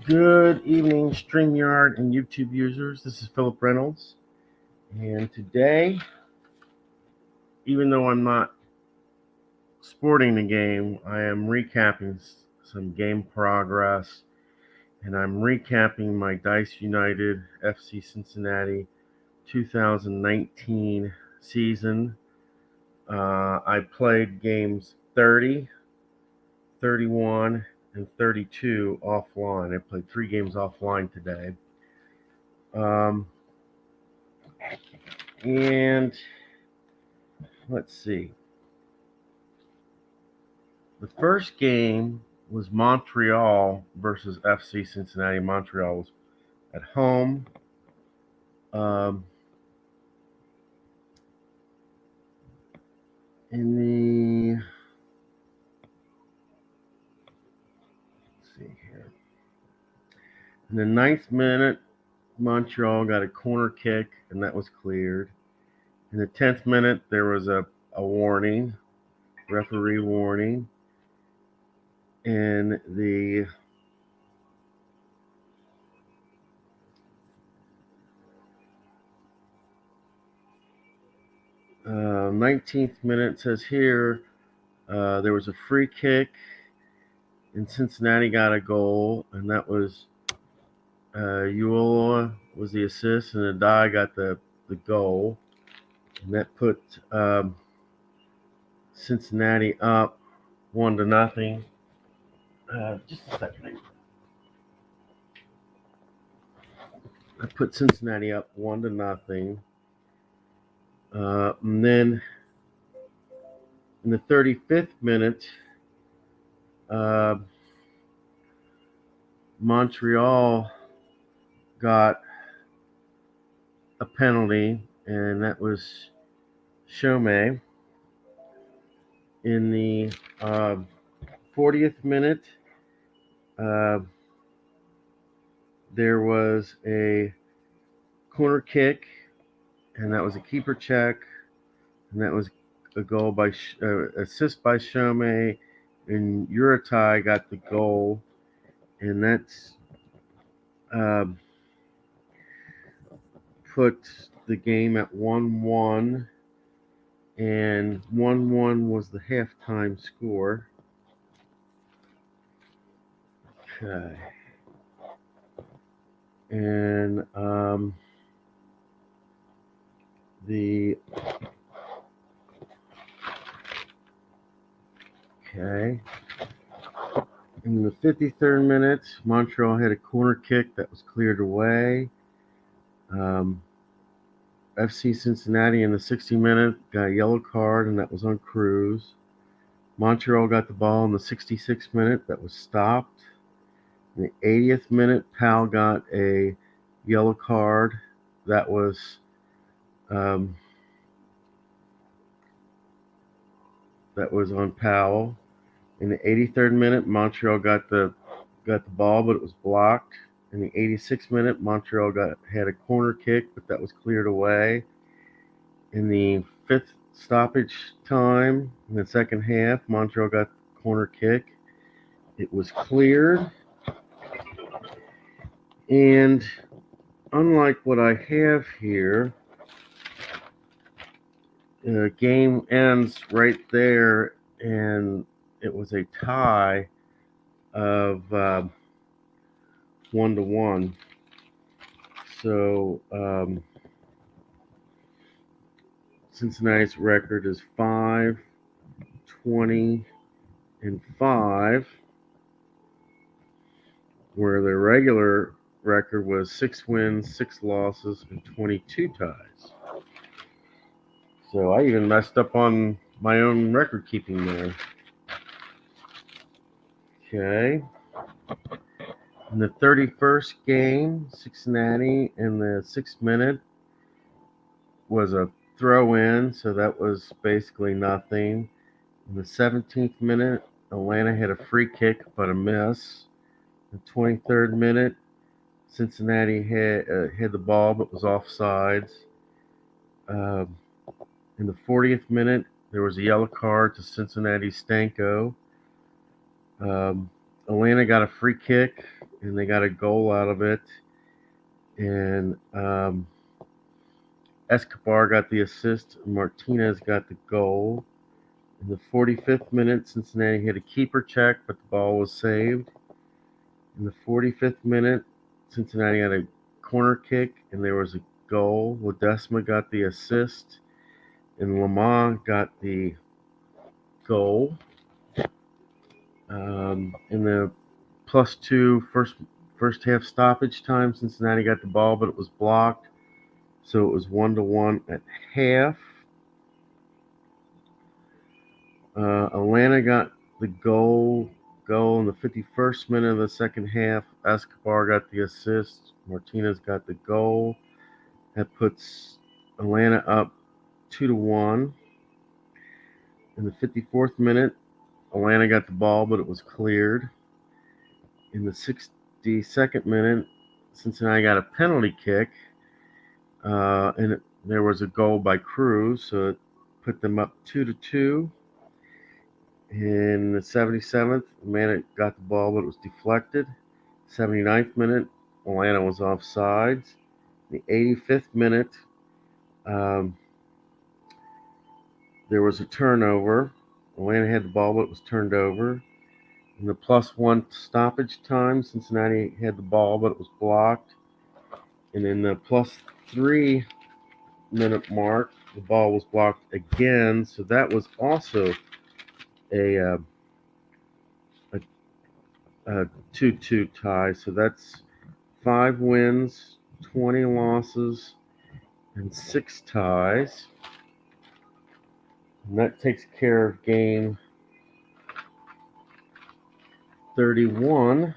Good evening, StreamYard and YouTube users. This is Philip Reynolds. And today, even though I'm not sporting the game, I am recapping some game progress. And I'm recapping my Dice United FC Cincinnati 2019 season. I played games 30, 31, and 32 offline. I played 3 games offline today. And let's see. The first game was Montreal versus FC Cincinnati. Montreal was at home. Um, in the let's see here. In the 9th minute, Montreal got a corner kick, and that was cleared. In the 10th minute, there was a warning, referee warning. In the 19th minute, says here, there was a free kick, and Cincinnati got a goal, and that was Uola was the assist, and Adai got the goal, and that put Cincinnati up 1-0. Just a second. I put Cincinnati up 1-0. And then in the 35th minute, Montreal got a penalty, and that was Chaumet. In the 40th minute, there was a corner kick, and that was a keeper check, and that was a goal by assist by Chaumet, and Uratai got the goal, and that's put the game at 1-1, and 1-1 was the halftime score. Okay. And in the 53rd minute, Montreal had a corner kick that was cleared away. FC Cincinnati in the 60th minute got a yellow card, and that was on Cruz. Montreal got the ball in the 66th minute, that was stopped. In the 80th minute, Powell got a yellow card, that was on Powell. In the 83rd minute, Montreal got the ball, but it was blocked. In the 86th minute, Montreal had a corner kick, but that was cleared away. In the 5th stoppage time, in the second half, Montreal got the corner kick. It was cleared. And unlike what I have here, the game ends right there, and it was a tie of 1-1. So Cincinnati's record is 5-20-5, where their regular record was 6 wins, 6 losses, and 22 ties. So I even messed up on my own record keeping there. Okay. In the 31st game, Cincinnati in the 6th minute was a throw-in, so that was basically nothing. In the 17th minute, Atlanta had a free kick, but a miss. In the 23rd minute, Cincinnati had the ball, but was offsides. In the 40th minute, there was a yellow card to Cincinnati Stanko. Atlanta got a free kick and they got a goal out of it. And Escobar got the assist. Martinez got the goal. In the 45th minute, Cincinnati hit a keeper check, but the ball was saved. In the 45th minute, Cincinnati had a corner kick, and there was a goal. Ledesma got the assist, and Lamont got the goal. In the +2 first half stoppage time, Cincinnati got the ball, but it was blocked, so it was 1-1 at half. Atlanta got the goal in the 51st minute of the second half. Escobar got the assist. Martinez got the goal. That puts Atlanta up 2-1. In the 54th minute, Atlanta got the ball, but it was cleared. In the 62nd minute, Cincinnati got a penalty kick, and there was a goal by Cruz, so it put them up 2-2. In the 77th, Atlanta got the ball, but it was deflected. 79th minute, Atlanta was offsides. The 85th minute, there was a turnover. Atlanta had the ball, but it was turned over. In the +1 stoppage time, Cincinnati had the ball, but it was blocked. And in the +3 minute mark, the ball was blocked again. So that was also a 2-2 tie. So that's 5 wins, 20 losses, and 6 ties. And that takes care of game 31.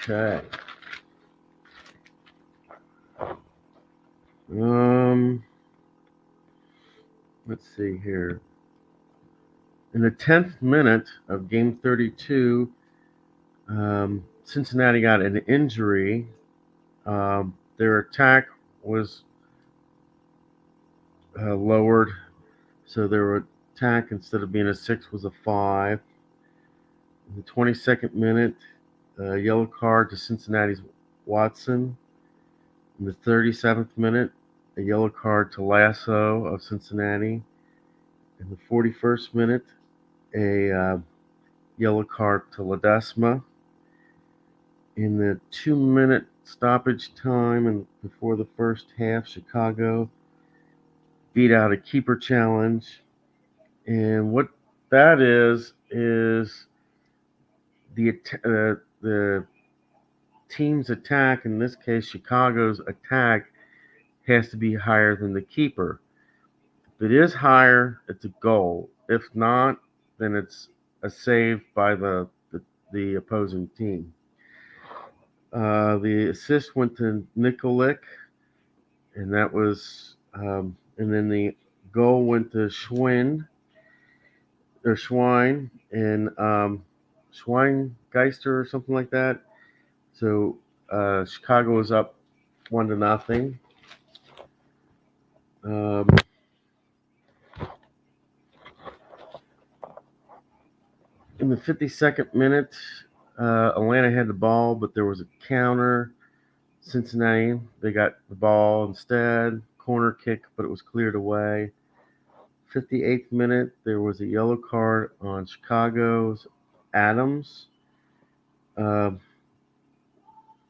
Okay. Let's see here. In the 10th minute of game 32, Cincinnati got an injury. Their attack was lowered, so their attack, instead of being a 6, was a 5. In the 22nd minute, a yellow card to Cincinnati's Watson. In the 37th minute, a yellow card to Lasso of Cincinnati. In the 41st minute, a yellow card to Ledesma. In the 2-minute stoppage time and before the first half, Chicago beat out a keeper challenge. And what that is the team's attack, in this case Chicago's attack, has to be higher than the keeper. If it is higher, it's a goal. If not, then it's a save by the opposing team. The assist went to Nikolic, and that was, and then the goal went to Schwein, and Schweingeister or something like that. So Chicago was up 1-0. In the 52nd minute, Atlanta had the ball, but there was a counter. Cincinnati, they got the ball instead. Corner kick, but it was cleared away. 58th minute, there was a yellow card on Chicago's Adams. In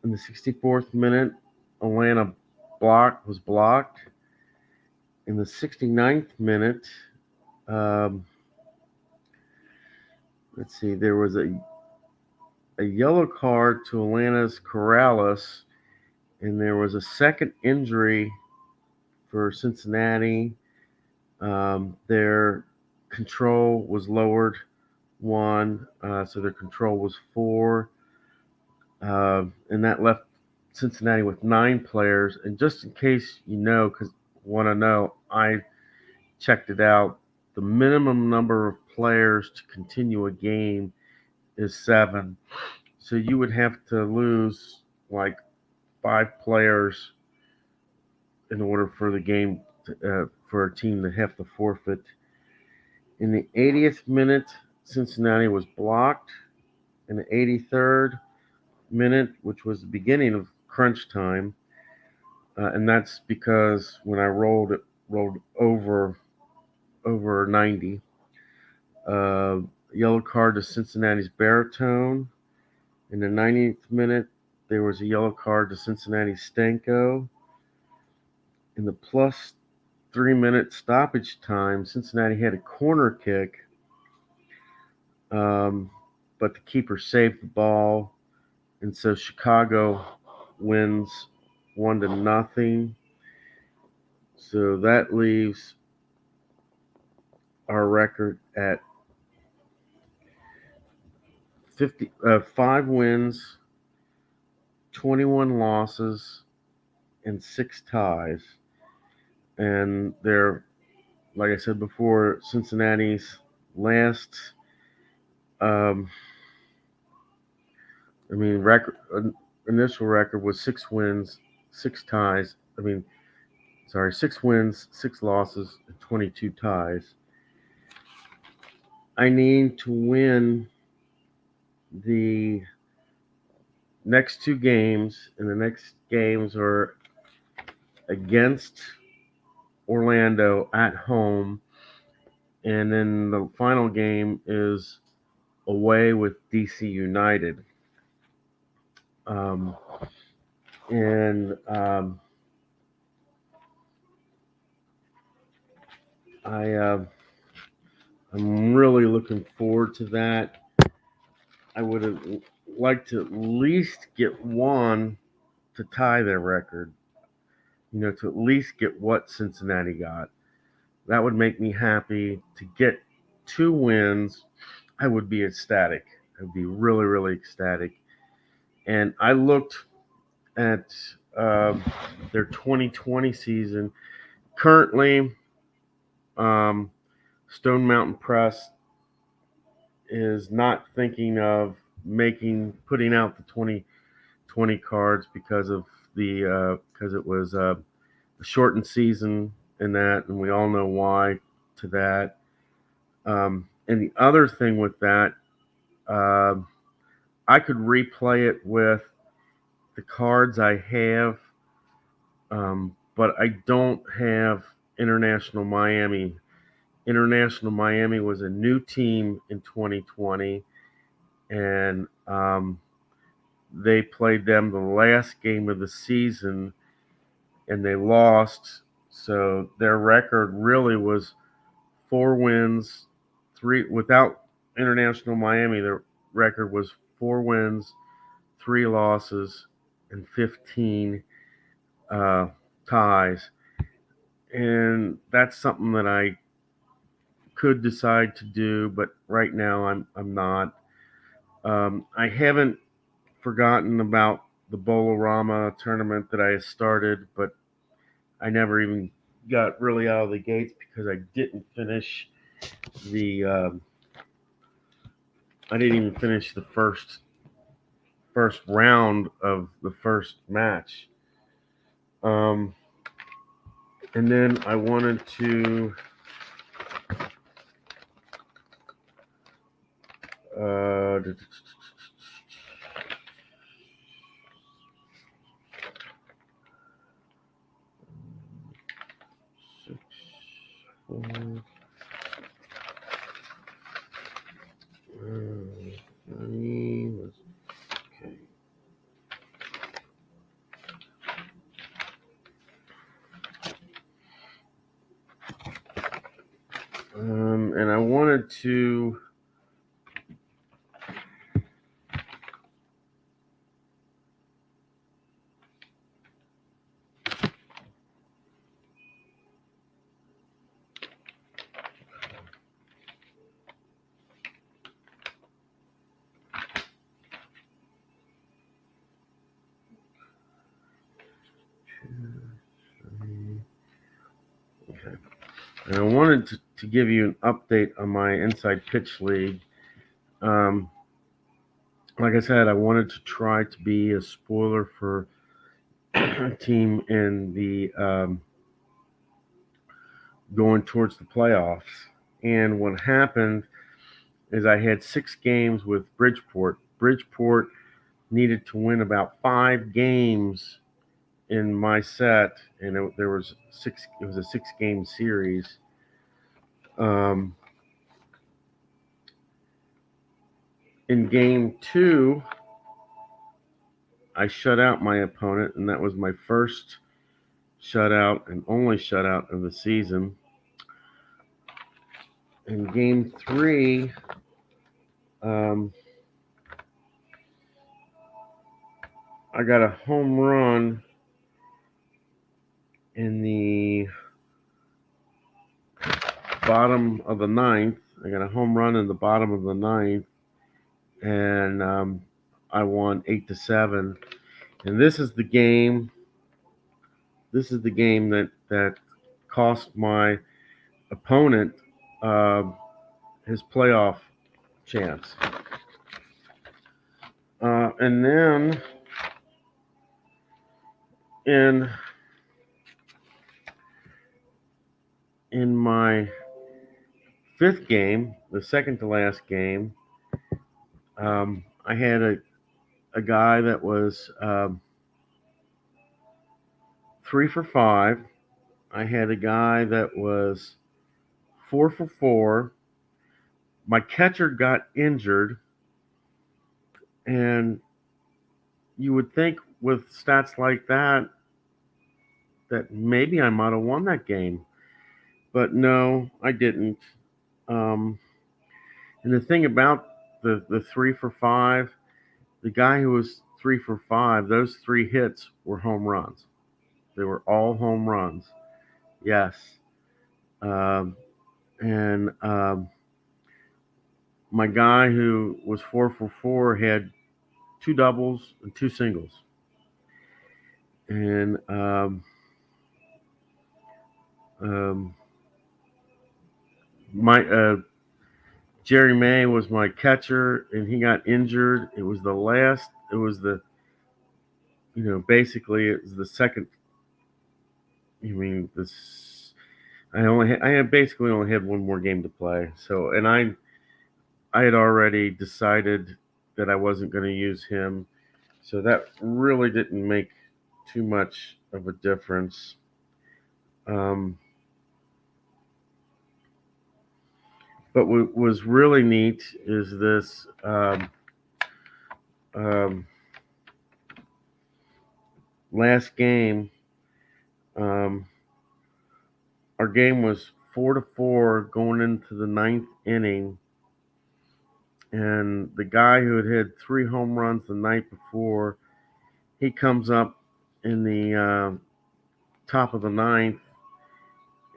the 64th minute, Atlanta was blocked. In the 69th minute, let's see, there was a yellow card to Atlanta's Corrales, and there was a second injury for Cincinnati. Their control was lowered 1, so their control was 4, and that left Cincinnati with 9 players. And just in case you know, because want to know, I checked it out. The minimum number of players to continue a game is 7. So you would have to lose like 5 players in order for the game for a team to have to forfeit. In the 80th minute, Cincinnati was blocked. In the 83rd minute, which was the beginning of crunch time, and that's because when I rolled over 90. Uh, Yellow card to Cincinnati's Baritone. In the 90th minute, there was a yellow card to Cincinnati's Stanko. In the plus 3 minute stoppage time, Cincinnati had a corner kick, but the keeper saved the ball, and so Chicago wins 1-0. So that leaves our record at 5 wins, 21 losses, and 6 ties. And they're, like I said before, Cincinnati's last, initial record was 6 wins, 6 ties. 6 wins, 6 losses, and 22 ties. I need to win the next 2 games, and the next games are against Orlando at home, and then the final game is away with DC United. Um, and I'm really looking forward to that. I would have liked to at least get one to tie their record, to at least get what Cincinnati got. That would make me happy. To get 2 wins, I would be ecstatic. I would be really, really ecstatic. And I looked at their 2020 season. Currently, Stone Mountain Press is not thinking of putting out the 2020 cards because it was a shortened season and we all know why to that. And the other thing with that, I could replay it with the cards I have, but I don't have International Miami. International Miami was a new team in 2020, and they played them the last game of the season, and they lost. So their record really was 4 wins, 3 without International Miami. Their record was 4 wins, 3 losses, and 15 ties. And that's something that I could decide to do, but right now I'm not. I haven't forgotten about the Bolorama tournament that I started, but I never even got really out of the gates because I didn't even finish the first round of the first match. And then I wanted to and I wanted to to give you an update on my Inside Pitch League. Like I said, I wanted to try to be a spoiler for team in the going towards the playoffs. And what happened is I had 6 games with Bridgeport. Bridgeport needed to win about 5 games in my set, and there was 6. It was a 6-game series. In game 2, I shut out my opponent, and that was my first shutout and only shutout of the season. In game 3, I got a home run in the bottom of the 9th. I got a home run in the bottom of the 9th, and I won 8-7. And this is the game. This is the game that cost my opponent his playoff chance. And then in my 5th game, the second to last game, I had a guy that was 3 for 5. I had a guy that was 4 for 4. My catcher got injured, and you would think with stats like that maybe I might have won that game, but no, I didn't. And the thing about the 3 for 5, the guy who was 3 for 5, those 3 hits were home runs. They were all home runs. Yes. And my guy who was 4 for 4 had 2 doubles and 2 singles. And my Jerry May was my catcher, and he got injured. It was basically it was the second. I basically only had one more game to play. So, and I had already decided that I wasn't going to use him. So that really didn't make too much of a difference. But what was really neat is this last game. Our game was 4-4 going into the 9th inning, and the guy who had 3 home runs the night before, he comes up in the top of the 9th,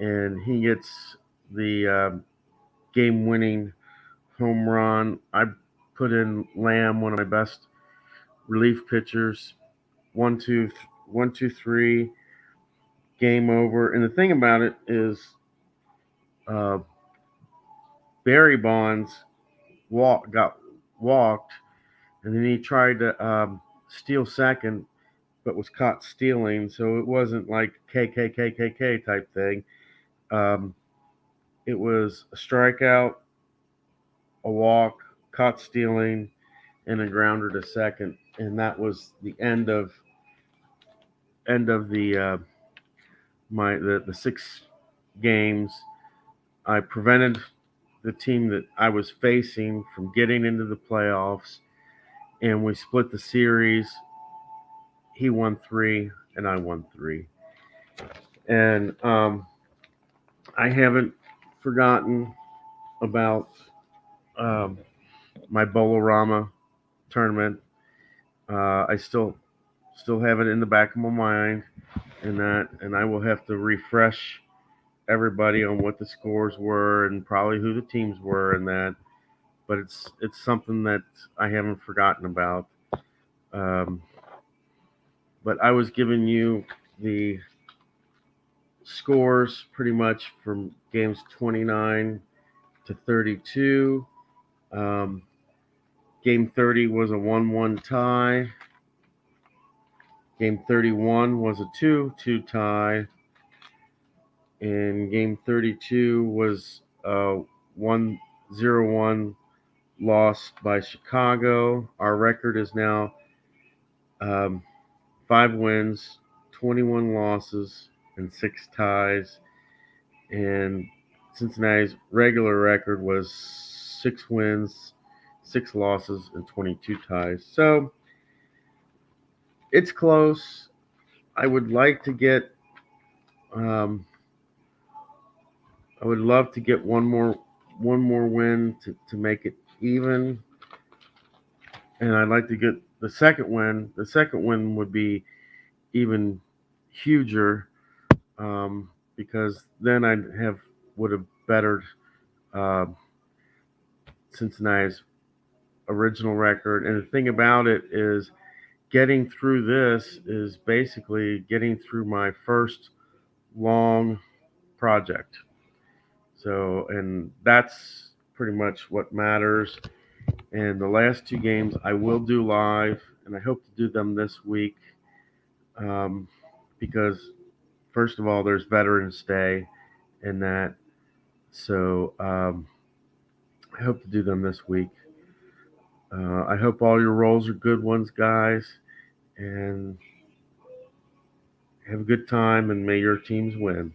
and he gets the game-winning home run. I put in Lamb, one of my best relief pitchers. 1-2, 1-2-3, game over. And the thing about it is, Barry Bonds got walked, and then he tried to steal second, but was caught stealing. So it wasn't like KKKKK type thing. It was a strikeout, a walk, caught stealing, and a grounder to second, and that was the end of the the 6 games. I prevented the team that I was facing from getting into the playoffs, and we split the series. He won 3, and I won 3. And I haven't forgotten about my Bolorama tournament. I still have it in the back of my mind, and I will have to refresh everybody on what the scores were and probably who the teams were and that. But it's something that I haven't forgotten about. But I was giving you the scores pretty much from games 29 to 32. Game 30 was a 1-1 tie. Game 31 was a 2-2 tie. And game 32 was a 1-0-1 loss by Chicago. Our record is now 5 wins, 21 losses, and 6 ties. And Cincinnati's regular record was 6 wins, 6 losses, and 22 ties. So it's close. I would like to get, I would love to get one more win to make it even, and I'd like to get the second win. The second win would be even huger, because then would have bettered uh, Cincinnati's original record. And the thing about it is, getting through this is basically getting through my first long project. So, and that's pretty much what matters. And the last 2 games I will do live, and I hope to do them this week, um, because first of all, there's Veterans Day in that. So I hope to do them this week. I hope all your rolls are good ones, guys, and have a good time, and may your teams win.